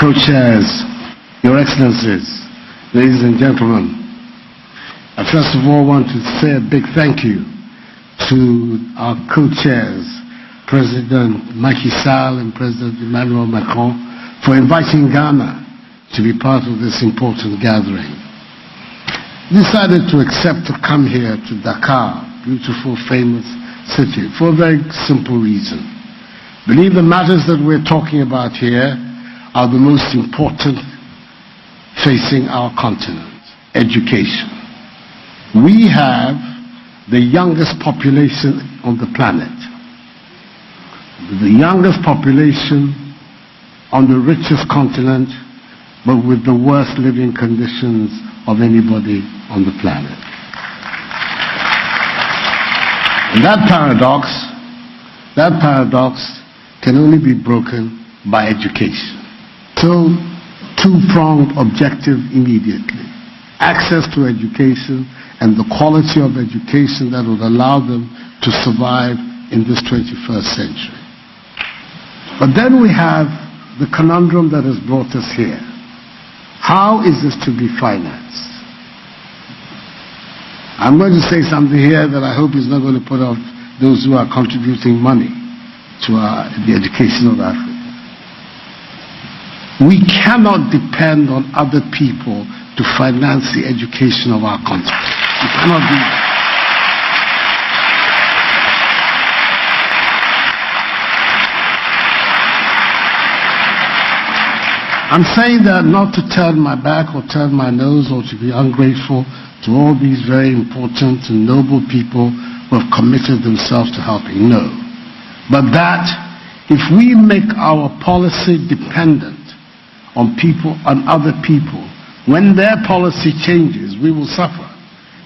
co-chairs, Your Excellencies, ladies and gentlemen, I first of all want to say a big thank you to our co-chairs, President Macky Sall and President Emmanuel Macron, for inviting Ghana to be part of this important gathering. Decided to accept to come here to Dakar, beautiful, famous city, for a very simple reason. Believe the matters that we're talking about here are the most important facing our continent. Education. We have the youngest population on the planet. The youngest population on the richest continent, but with the worst living conditions of anybody on the planet. And that paradox can only be broken by education. So, two-pronged objective immediately. Access to education and the quality of education that would allow them to survive in this 21st century. But then we have the conundrum that has brought us here. How is this to be financed? I'm going to say something here that I hope is not going to put off those who are contributing money to the education of Africa. We cannot depend on other people to finance the education of our country. We cannot do that. I'm saying that not to turn my back or turn my nose or to be ungrateful to all these very important and noble people who have committed themselves to helping. No. But that if we make our policy dependent on people, on other people, when their policy changes, we will suffer.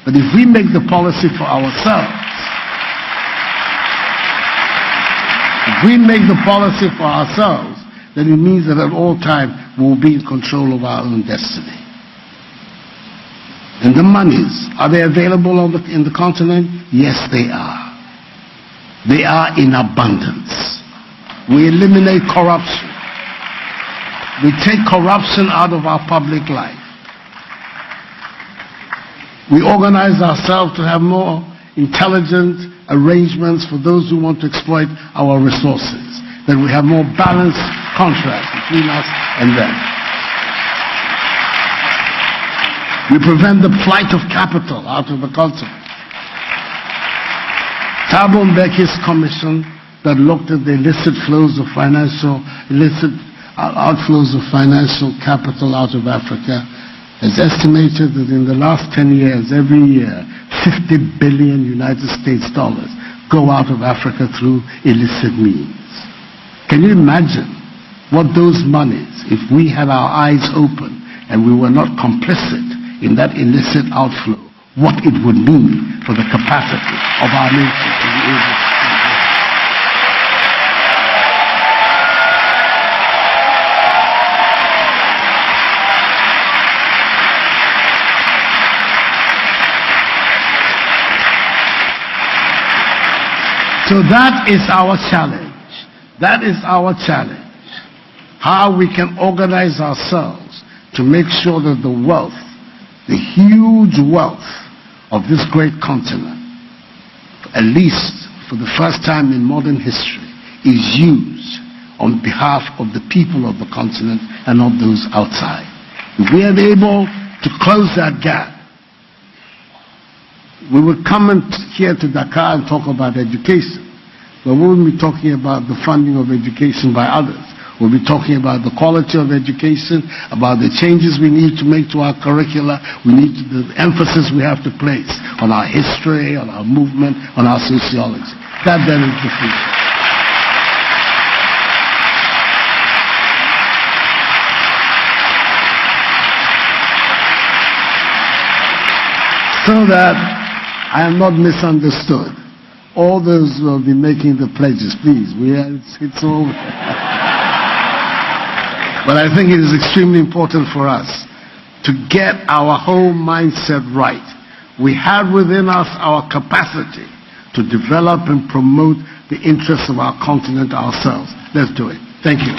But if we make the policy for ourselves, then it means that at all times we will be in control of our own destiny. And the monies, are they available in the continent? Yes, they are. They are in abundance. We eliminate corruption. We take corruption out of our public life. We organize ourselves to have more intelligent arrangements for those who want to exploit our resources. That we have more balanced contracts between us and them. We prevent the flight of capital out of the continent. Thabo Mbeki's commission that looked at the illicit outflows of financial capital out of Africa has estimated that in the last 10 years, every year, 50 billion United States dollars go out of Africa through illicit means. Can you imagine what those monies, if we had our eyes open and we were not complicit in that illicit outflow, what it would mean for the capacity of our nation to be able to. So that is our challenge. That is our challenge. How we can organize ourselves to make sure that the wealth, the huge wealth of this great continent, at least for the first time in modern history, is used on behalf of the people of the continent and not those outside. If we are able to close that gap, we will come here to Dakar and talk about education, but we won't be talking about the funding of education by others. We'll be talking about the quality of education, about the changes we need to make to our curricula, the emphasis we have to place on our history, on our movement, on our sociology. That then is the future. So that I am not misunderstood. All those who will be making the pledges, please, it's all. But I think it is extremely important for us to get our whole mindset right. We have within us our capacity to develop and promote the interests of our continent ourselves. Let's do it. Thank you.